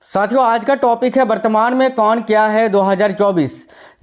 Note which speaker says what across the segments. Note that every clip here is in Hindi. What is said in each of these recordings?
Speaker 1: साथियों, आज का टॉपिक है वर्तमान में कौन क्या है 2024,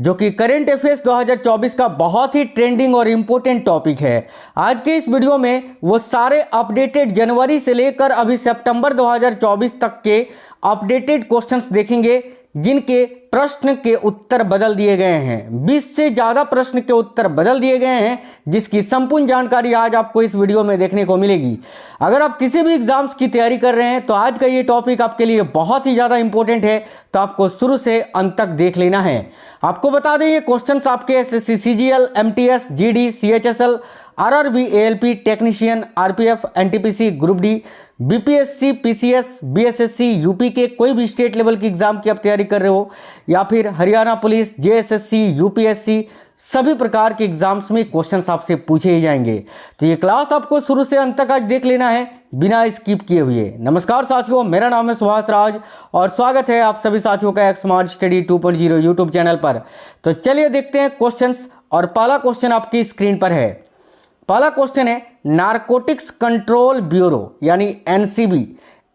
Speaker 1: जो कि करेंट अफेयर्स 2024 का बहुत ही ट्रेंडिंग और इम्पोर्टेंट टॉपिक है। आज के इस वीडियो में वो सारे अपडेटेड जनवरी से लेकर अभी सितंबर 2024 तक के अपडेटेड क्वेश्चंस देखेंगे, जिनके प्रश्न के उत्तर बदल दिए गए हैं। 20 से ज़्यादा प्रश्न के उत्तर बदल दिए गए हैं, जिसकी संपूर्ण जानकारी आज आपको इस वीडियो में देखने को मिलेगी। अगर आप किसी भी एग्जाम्स की तैयारी कर रहे हैं तो आज का ये टॉपिक आपके लिए बहुत ही ज़्यादा इंपॉर्टेंट है, तो आपको शुरू से अंत तक देख लेना है। आपको बता दें, ये क्वेश्चंस आपके SSC CGL, MTS, GD, CHSL, RRB, ALP, technician, RPF, NTPC, group D, BPSC, PCS, BSSC, UP के कोई भी स्टेट लेवल की एग्जाम की आप तैयारी कर रहे हो, या फिर हरियाणा पुलिस, जेएसएससी, यूपीएससी, सभी प्रकार के एग्जाम्स में क्वेश्चंस आपसे पूछे ही जाएंगे। तो ये क्लास आपको शुरू से अंत तक आज देख लेना है बिना स्किप किए हुए। नमस्कार साथियों, मेरा नाम है सुभाष राज और स्वागत है आप सभी साथियों का एक स्मार्ट स्टडी 2.0 यूट्यूब चैनल पर। तो चलिए देखते हैं क्वेश्चंस, और पहला क्वेश्चन आपकी स्क्रीन पर है। पहला क्वेश्चन है, नारकोटिक्स कंट्रोल ब्यूरो यानी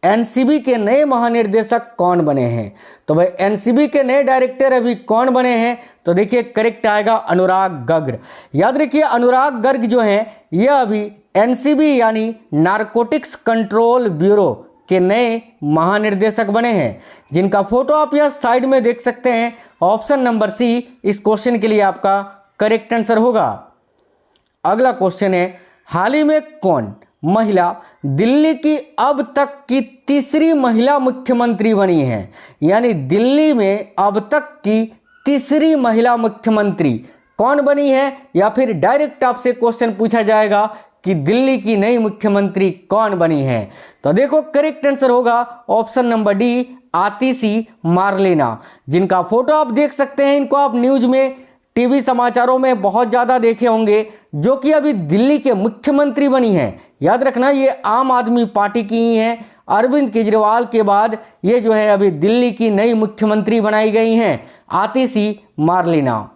Speaker 1: एनसीबी के नए महानिर्देशक कौन बने हैं? तो भाई एनसीबी के नए डायरेक्टर अभी कौन बने हैं? तो देखिए करेक्ट आएगा अनुराग गर्ग। याद रखिए, अनुराग गर्ग जो हैं ये अभी एनसीबी यानी नारकोटिक्स कंट्रोल ब्यूरो के नए महानिर्देशक बने हैं, जिनका फोटो आप यह साइड में देख सकते हैं। ऑप्शन नंबर सी इस क्वेश्चन के लिए आपका करेक्ट आंसर होगा। अगला क्वेश्चन है, हाल ही में कौन महिला दिल्ली की अब तक की तीसरी महिला मुख्यमंत्री बनी है? यानी दिल्ली में अब तक की तीसरी महिला मुख्यमंत्री कौन बनी है, या फिर डायरेक्ट आपसे क्वेश्चन पूछा जाएगा कि दिल्ली की नई मुख्यमंत्री कौन बनी है? तो देखो करेक्ट आंसर होगा ऑप्शन नंबर डी, आतिशी मार्लेना, जिनका फोटो आप देख सकते हैं। इनको आप न्यूज में, टीवी समाचारों में बहुत ज़्यादा देखे होंगे, जो कि अभी दिल्ली के मुख्यमंत्री बनी हैं। याद रखना, ये आम आदमी पार्टी की ही हैं। अरविंद केजरीवाल के बाद ये जो है अभी दिल्ली की नई मुख्यमंत्री बनाई गई हैं, आतिशी मार्लेना।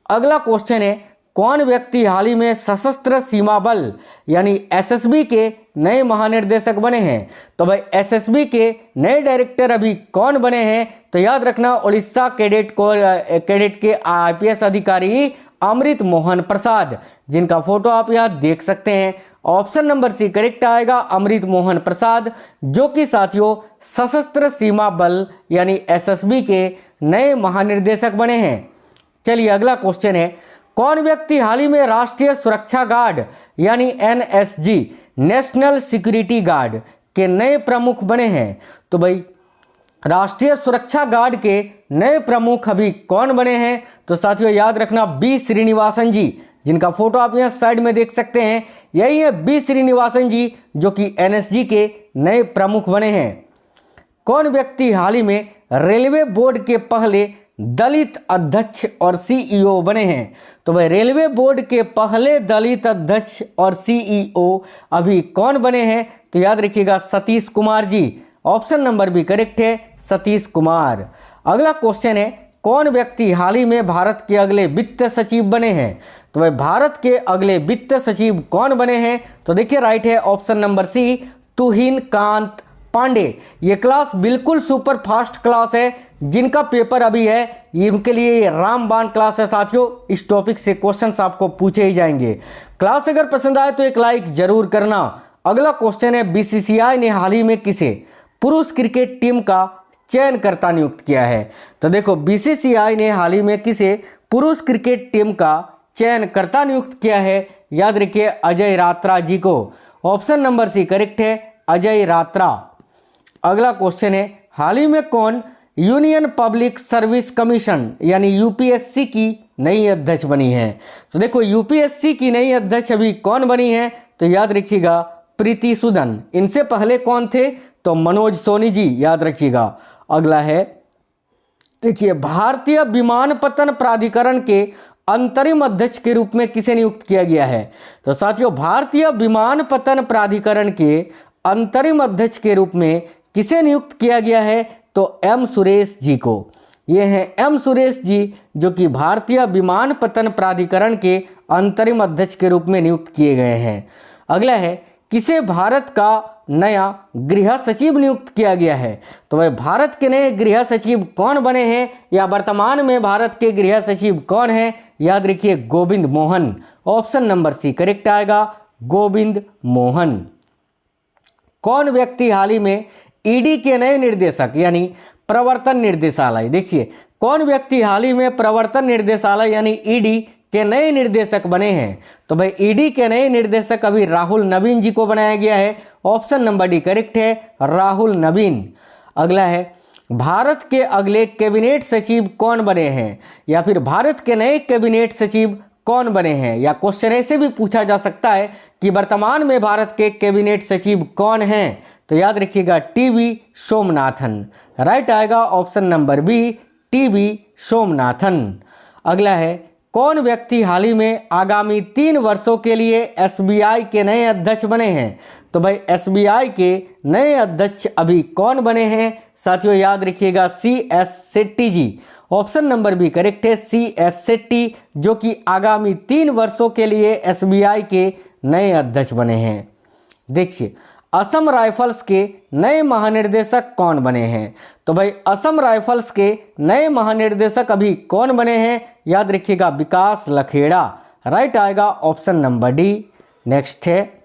Speaker 1: अगला क्वेश्चन है, कौन व्यक्ति हाल ही में सशस्त्र सीमा बल यानी एसएसबी के नए महानिर्देशक बने हैं? तो भाई एसएसबी के नए डायरेक्टर अभी कौन बने हैं? तो याद रखना, उड़ीसा कैडेट के आईपीएस अधिकारी अमृत मोहन प्रसाद, जिनका फोटो आप यहाँ देख सकते हैं। ऑप्शन नंबर सी करेक्ट आएगा, अमृत मोहन प्रसाद, जो कि साथियों सशस्त्र सीमा बल यानी एसएसबी के नए महानिर्देशक बने हैं। चलिए अगला क्वेश्चन है, कौन व्यक्ति हाल ही में राष्ट्रीय सुरक्षा गार्ड यानी एनएसजी नेशनल सिक्योरिटी गार्ड के नए प्रमुख बने हैं? तो भाई राष्ट्रीय सुरक्षा गार्ड के नए प्रमुख अभी कौन बने हैं? तो साथियों याद रखना, बी श्रीनिवासन जी, जिनका फोटो आप यहाँ साइड में देख सकते हैं। यही है बी श्रीनिवासन जी, जो कि एनएसजी के नए प्रमुख बने हैं। कौन व्यक्ति हाल ही में रेलवे बोर्ड के पहले दलित अध्यक्ष और सीईओ बने हैं? तो भाई रेलवे बोर्ड के पहले दलित अध्यक्ष और सीईओ अभी कौन बने हैं? तो याद रखिएगा Satish Kumar ji. Option number B correct है, सतीश कुमार। अगला क्वेश्चन है, कौन व्यक्ति हाल ही में भारत के अगले वित्त सचिव बने हैं? तो भाई भारत के अगले वित्त सचिव कौन बने हैं? तो देखिए राइट है ऑप्शन नंबर सी, तुहिन कांत पांडे। ये क्लास बिल्कुल सुपर फास्ट क्लास है, जिनका पेपर अभी है, इनके लिए रामबाण क्लास है साथियों। इस टॉपिक से क्वेश्चंस आपको पूछे ही जाएंगे। क्लास अगर पसंद आए तो एक लाइक जरूर करना। अगला क्वेश्चन है, बीसीसीआई ने हाल ही में किसे पुरुष क्रिकेट टीम का चयनकर्ता नियुक्त किया है? तो देखो बीसीसीआई ने हाल ही में किसे पुरुष क्रिकेट टीम का चयनकर्ता नियुक्त किया है? याद रखिए अजय रात्रा जी को। ऑप्शन नंबर सी करेक्ट है, अजय रात्रा। अगला क्वेश्चन है, हाल ही में कौन यूनियन पब्लिक सर्विस कमीशन यानी यूपीएससी की नई अध्यक्ष बनी है? तो देखो यूपीएससी की नई अध्यक्ष अभी कौन बनी है? तो याद रखिएगा प्रीति सूदन। इनसे पहले कौन थे? तो मनोज सोनी जी, याद रखिएगा। अगला है, देखिए भारतीय विमानपत्तन प्राधिकरण के अंतरिम अध्यक्ष के रूप में किसे नियुक्त किया गया है? तो साथियों भारतीय विमानपत्तन प्राधिकरण के अंतरिम अध्यक्ष के रूप में किसे नियुक्त किया गया है? तो एम सुरेश जी को। ये हैं एम सुरेश जी, जो कि भारतीय विमानपत्तन प्राधिकरण के अंतरिम अध्यक्ष के रूप में नियुक्त किए गए हैं। अगला है, किसे भारत का नया गृह सचिव नियुक्त किया गया है। तो भाई भारत के नए गृह सचिव कौन बने हैं या वर्तमान में भारत के गृह सचिव कौन है? याद रखिए Govind Mohan. Option number C correct आएगा, गोविंद मोहन। कौन व्यक्ति हाल ही में ईडी के नए निर्देशक यानी प्रवर्तन निर्देशालय, देखिए कौन व्यक्ति हाल ही में प्रवर्तन निर्देशालय यानी ईडी के नए निर्देशक बने हैं? तो भाई ईडी के नए निर्देशक अभी राहुल नवीन जी को बनाया गया है। ऑप्शन नंबर डी करेक्ट है, राहुल नवीन। अगला है भारत के अगले कैबिनेट सचिव कौन बने हैं या फिर भारत के नए कैबिनेट सचिव कौन बने हैं? या क्वेश्चन ऐसे भी पूछा जा सकता है कि वर्तमान में भारत के कैबिनेट सचिव कौन हैं? तो याद रखिएगा टीवी सोमनाथन। राइट आएगा option number B, TV Somanathan. अगला है कौन व्यक्ति हाल ही में आगामी 3 वर्षों के लिए एसबीआई के नए अध्यक्ष बने हैं? तो भाई एसबीआई के नए अध्यक्ष अभी कौन बने हैं? साथियों याद रखिएगा CS शेट्टी जी। ऑप्शन नंबर बी करेक्ट है, CS शेट्टी, जो कि आगामी 3 वर्षों के लिए एसबीआई के नए अध्यक्ष बने हैं। देखिए असम राइफल्स के नए महानिर्देशक कौन बने हैं? तो भाई असम राइफल्स के नए महानिर्देशक अभी कौन बने हैं? याद रखिएगा विकास लखेड़ा। राइट आएगा ऑप्शन नंबर डी। नेक्स्ट है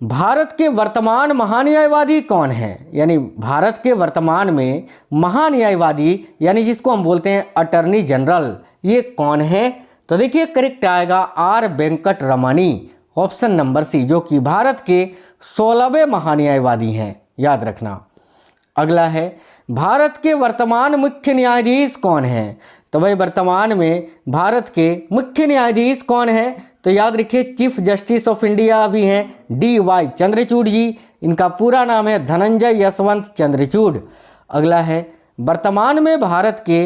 Speaker 1: भारत के वर्तमान महान्यायवादी कौन है? यानी भारत के वर्तमान में महान्यायवादी यानी जिसको हम बोलते हैं अटर्नी जनरल, ये कौन है? तो देखिए करेक्ट आएगा are Venkat Ramani. Option number सी, जो कि भारत के 16वें महान्यायवादी हैं, याद रखना। अगला है भारत के वर्तमान मुख्य न्यायाधीश कौन हैं? तो भाई वर्तमान में भारत के मुख्य न्यायाधीश कौन है? तो याद रखिए चीफ जस्टिस ऑफ इंडिया भी हैं DY चंद्रचूड़ जी। इनका पूरा नाम है धनंजय यशवंत चंद्रचूड़। अगला है वर्तमान में भारत के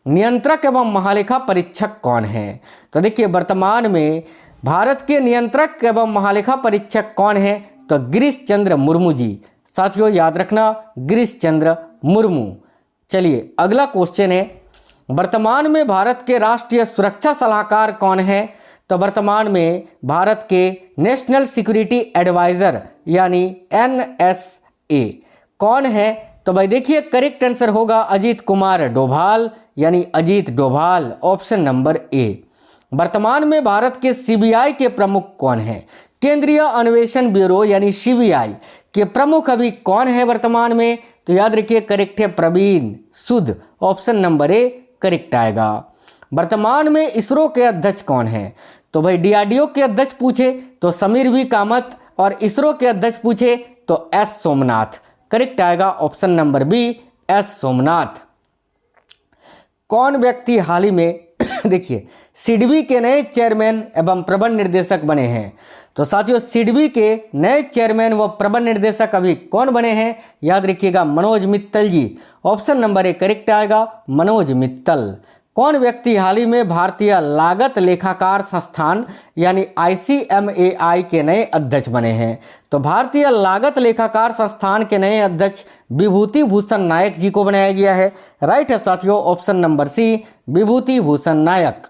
Speaker 1: नियंत्रक एवं महालेखा परीक्षक कौन है? तो देखिए वर्तमान में भारत के नियंत्रक एवं महालेखा परीक्षक कौन है? तो गिरीश चंद्र मुर्मू जी। साथियों याद रखना गिरीश चंद्र मुर्मू। चलिए अगला क्वेश्चन है वर्तमान में भारत के राष्ट्रीय सुरक्षा सलाहकार कौन है? तो वर्तमान में भारत के नेशनल सिक्योरिटी एडवाइजर यानी NSA कौन है? तो भाई देखिए करेक्ट आंसर होगा अजीत कुमार डोभाल यानी Ajit Doval. Option number A. वर्तमान में भारत के CBI के प्रमुख कौन है? केंद्रीय अन्वेषण ब्यूरो यानी CBI के प्रमुख अभी कौन है वर्तमान में? तो याद रखिए करेक्ट है प्रवीण सूद। ऑप्शन नंबर ए करेक्ट आएगा। वर्तमान में इसरो के अध्यक्ष कौन है? तो भाई DRDO के अध्यक्ष पूछे तो समीर V कामत और इसरो के अध्यक्ष पूछे तो S सोमनाथ। करेक्ट आएगा option number B, S Somnath. कौन व्यक्ति हाल ही में देखिए सिडबी के नए चेयरमैन एवं प्रबंध निर्देशक बने हैं? तो साथियों सिडबी के नए चेयरमैन व प्रबंध निर्देशक अभी कौन बने हैं? याद रखिएगा मनोज मित्तल जी। ऑप्शन नंबर ए करेक्ट आएगा मनोज मित्तल। कौन व्यक्ति हाल ही में भारतीय लागत लेखाकार संस्थान यानी ICMAI के नए अध्यक्ष बने हैं? तो भारतीय लागत लेखाकार संस्थान के नए अध्यक्ष विभूति भूषण नायक जी को बनाया गया है। राइट है साथियों ऑप्शन नंबर सी, विभूति भूषण नायक।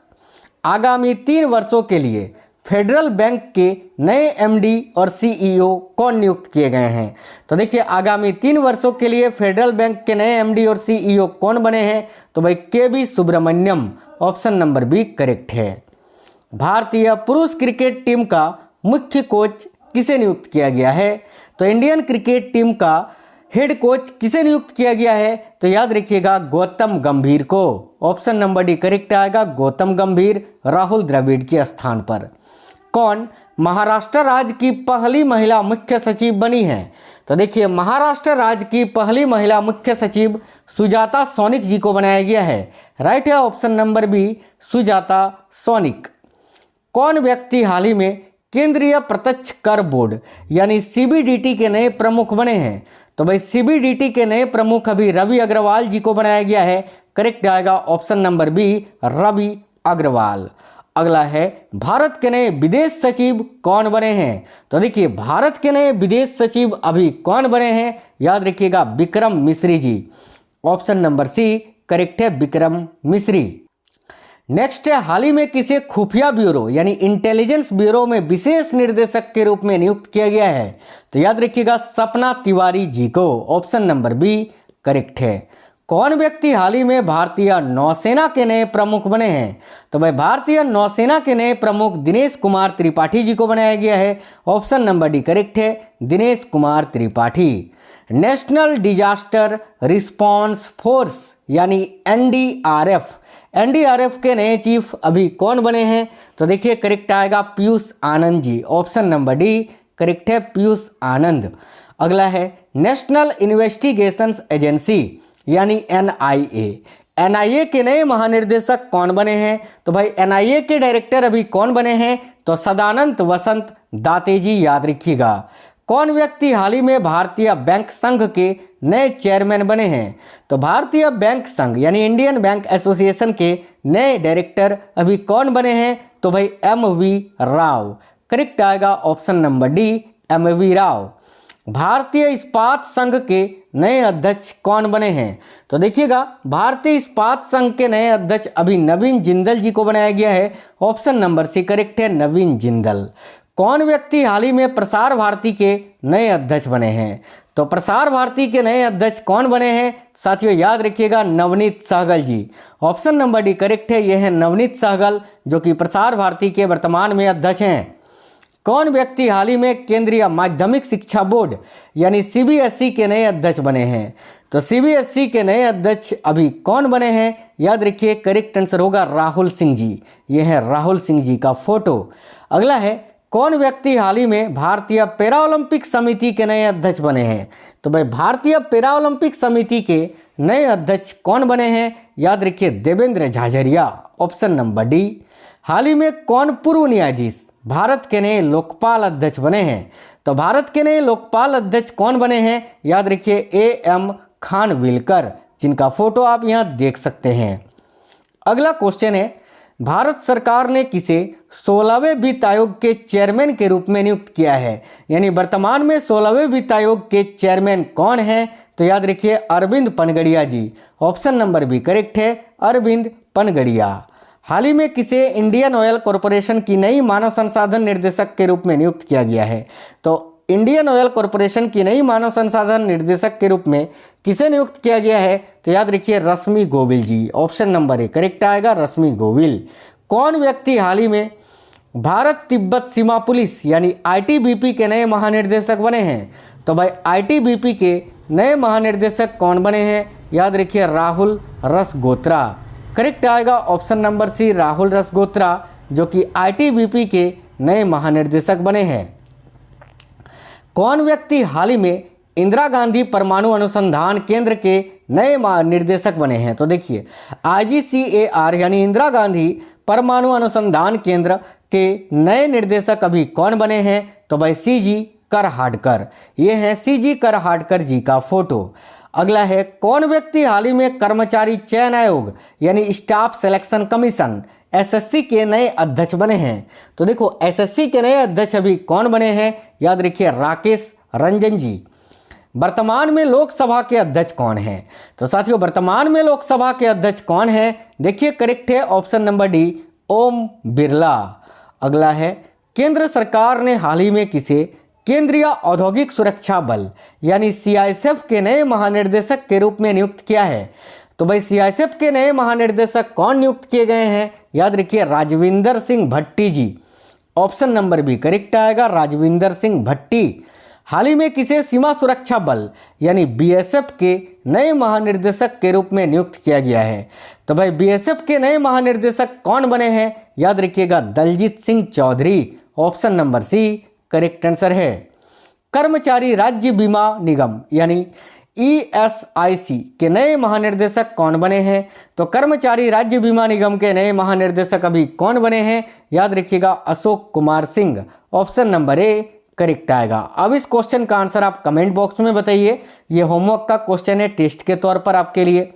Speaker 1: आगामी 3 वर्षों के लिए फेडरल बैंक के नए MD और CEO कौन नियुक्त किए गए हैं? तो देखिए आगामी 3 वर्षों के लिए फेडरल बैंक के नए MD और CEO कौन बने हैं? तो भाई KB Subrahmanyam. Option number B correct है। भारतीय पुरुष क्रिकेट टीम का मुख्य कोच किसे नियुक्त किया गया है? तो इंडियन क्रिकेट टीम का हेड कोच किसे नियुक्त किया गया है? तो याद रखिएगा गौतम गंभीर को। ऑप्शन नंबर डी करेक्ट आएगा गौतम गंभीर, राहुल द्रविड़ के स्थान पर। कौन महाराष्ट्र राज्य की पहली महिला मुख्य सचिव बनी है? तो देखिए महाराष्ट्र राज्य की पहली महिला मुख्य सचिव सुजाता सोनिक जी को बनाया गया है। राइट है option number B, Sujata Sonik. कौन व्यक्ति हाल ही में केंद्रीय प्रत्यक्ष कर बोर्ड यानी CBDT के नए प्रमुख बने हैं? तो भाई CBDT के नए प्रमुख अभी रवि अग्रवाल जी को बनाया गया है। करेक्ट आएगा option number B, Ravi Agarwal. अगला है भारत के नए विदेश सचिव कौन बने हैं? तो देखिए भारत के नए विदेश सचिव अभी कौन बने हैं? याद रखिएगा विक्रम मिश्री जी। ऑप्शन नंबर सी करेक्ट है विक्रम मिश्री। नेक्स्ट है, हाल ही में किसे खुफिया ब्यूरो यानी इंटेलिजेंस ब्यूरो में विशेष निर्देशक के रूप में नियुक्त किया गया है? तो याद रखिएगा सपना तिवारी जी को। ऑप्शन नंबर बी करेक्ट है। कौन व्यक्ति हाल ही में भारतीय नौसेना के नए प्रमुख बने हैं? तो भाई भारतीय नौसेना के नए प्रमुख दिनेश कुमार त्रिपाठी जी को बनाया गया है। ऑप्शन नंबर डी करेक्ट है, Dinesh Kumar Tripathi. National disaster response force यानी एनडीआरएफ के नए चीफ अभी कौन बने हैं? तो देखिए करेक्ट आएगा Piyush Anand ji. Option number D correct है, पीयूष आनंद। अगला है, नेशनल इन्वेस्टिगेशंस एजेंसी यानी एनआईए के नए महानिर्देशक कौन बने हैं? तो भाई एनआईए के डायरेक्टर अभी कौन बने हैं? तो सदानंद वसंत दाते जी, याद रखिएगा। कौन व्यक्ति हाल ही में भारतीय बैंक संघ के नए चेयरमैन बने हैं? तो भारतीय बैंक संघ यानी इंडियन बैंक एसोसिएशन के नए डायरेक्टर अभी कौन बने हैं? तो भाई एमवी राव। करेक्ट आएगा option number D, MV Rao. भारतीय इस्पात संघ के नए अध्यक्ष कौन बने हैं? तो देखिएगा भारतीय इस्पात संघ के नए अध्यक्ष अभी नवीन जिंदल जी को बनाया गया है। ऑप्शन नंबर सी करेक्ट है, नवीन जिंदल। कौन व्यक्ति हाल ही में प्रसार भारती के नए अध्यक्ष बने हैं? तो प्रसार भारती के नए अध्यक्ष कौन बने हैं? साथियों याद रखिएगा नवनीत सहगल जी। ऑप्शन नंबर डी करेक्ट है, यह है नवनीत सहगल जो कि प्रसार भारती के वर्तमान में अध्यक्ष हैं। कौन व्यक्ति हाल ही में केंद्रीय माध्यमिक शिक्षा बोर्ड यानी सीबीएसई के नए अध्यक्ष बने हैं? तो सीबीएसई के नए अध्यक्ष अभी कौन बने हैं? याद रखिए करेक्ट आंसर होगा राहुल सिंह जी। यह है राहुल सिंह जी का फोटो। अगला है, कौन व्यक्ति हाल ही में भारतीय पैरा ओलंपिक समिति के नए अध्यक्ष बने हैं? तो भाई भारतीय पैरा ओलंपिक समिति के नए अध्यक्ष कौन बने हैं? याद रखिए Devendra Jhajharia. Option number D. हाल ही में कौन पूर्व न्यायाधीश भारत के नए लोकपाल अध्यक्ष बने हैं? तो भारत के नए लोकपाल अध्यक्ष कौन बने हैं? याद रखिए एएम खानविलकर, जिनका फोटो आप यहां देख सकते हैं। अगला क्वेश्चन है, भारत सरकार ने किसे 16वें वित्त आयोग के चेयरमैन के रूप में नियुक्त किया है? यानी वर्तमान में 16वें वित्त आयोग के चेयरमैन कौन है? तो याद रखिए अरविंद पनगड़िया जी। ऑप्शन नंबर बी करेक्ट है, अरविंद पनगड़िया। हाल ही में किसे इंडियन ऑयल कॉरपोरेशन की नई मानव संसाधन निर्देशक के रूप में नियुक्त किया गया है? तो इंडियन ऑयल कॉरपोरेशन की नई मानव संसाधन निर्देशक के रूप में किसे नियुक्त किया गया है? तो याद रखिए रश्मि गोविल जी। ऑप्शन नंबर ए करेक्ट आएगा, रश्मि गोविल। कौन व्यक्ति हाल ही में भारत तिब्बत सीमा पुलिस यानी आईटीबीपी के नए महानिर्देशक बने हैं? तो भाई आईटीबीपी के नए महानिर्देशक कौन बने हैं? याद रखिए राहुल रसगोत्रा। करेक्ट आएगा option number C, Rahul Rasgotra, जो कि आईटीबीपी के नए महानिर्देशक बने हैं। कौन व्यक्ति हाल ही में इंदिरा गांधी परमाणु अनुसंधान केंद्र के नए निर्देशक बने हैं? तो देखिए आईजीसीएआर यानी इंदिरा गांधी परमाणु अनुसंधान केंद्र के नए निर्देशक अभी कौन बने हैं? तो भाई सीजी करहाडकर। ये है सीजी करहाडकर जी का फोटो। अगला है, कौन व्यक्ति हाल ही में कर्मचारी चयन आयोग यानी स्टाफ सिलेक्शन कमीशन एसएससी के नए अध्यक्ष बने हैं? तो देखो एसएससी के नए अध्यक्ष अभी कौन बने हैं? याद रखिए राकेश रंजन जी। वर्तमान में लोकसभा के अध्यक्ष कौन हैं? तो साथियों वर्तमान में लोकसभा के अध्यक्ष कौन हैं? देखिए करेक्ट है option number D, Om Birla. अगला है, केंद्र सरकार ने हाल ही में किसे केंद्रीय औद्योगिक सुरक्षा बल यानी सीआईएसएफ के नए महानिर्देशक के रूप में नियुक्त किया है? तो भाई सीआईएसएफ के नए महानिर्देशक कौन नियुक्त किए गए हैं? याद रखिए राजविंदर सिंह भट्टी जी। ऑप्शन नंबर बी करेक्ट आएगा, राजविंदर सिंह भट्टी। हाल ही में किसे सीमा सुरक्षा बल यानी बीएसएफ के नए महानिर्देशक के रूप में नियुक्त किया गया है? तो भाई बीएसएफ के नए महानिर्देशक कौन बने हैं? याद रखिएगा Daljit Singh Chaudhary. Option number C correct answer है। कर्मचारी राज्य बीमा निगम यानी ईएसआईसी के नए महानिर्देशक कौन बने हैं? तो कर्मचारी राज्य बीमा निगम के नए महानिर्देशक अभी कौन बने हैं? याद रखिएगा Ashok Kumar Singh. Option number A correct आएगा। अब इस क्वेश्चन का आंसर आप कमेंट बॉक्स में बताइए। ये होमवर्क का क्वेश्चन है टेस्ट के तौर पर आपके लिए।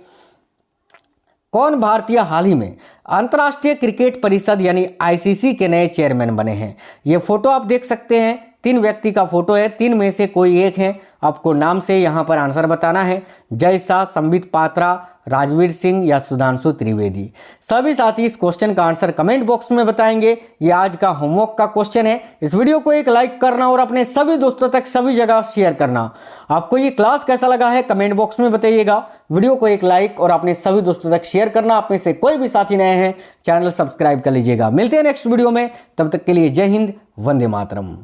Speaker 1: कौन भारतीय हाल ही में अंतर्राष्ट्रीय क्रिकेट परिषद यानी आईसीसी के नए चेयरमैन बने हैं? ये फोटो आप देख सकते हैं, तीन व्यक्ति का फोटो है, तीन में से कोई एक है, आपको नाम से यहाँ पर आंसर बताना है। जय शाह, संबित पात्रा, राजवीर सिंह या सुधांशु त्रिवेदी। सभी साथी इस क्वेश्चन का आंसर कमेंट बॉक्स में बताएंगे। ये आज का होमवर्क का क्वेश्चन है। इस वीडियो को एक लाइक करना और अपने सभी दोस्तों तक सभी जगह शेयर करना। आपको ये क्लास कैसा लगा है कमेंट बॉक्स में बताइएगा। वीडियो को एक लाइक और अपने सभी दोस्तों तक शेयर करना। आप में से कोई भी साथी नए हैं चैनल सब्सक्राइब कर लीजिएगा। मिलते हैं नेक्स्ट वीडियो में, तब तक के लिए जय हिंद, वंदे मातरम।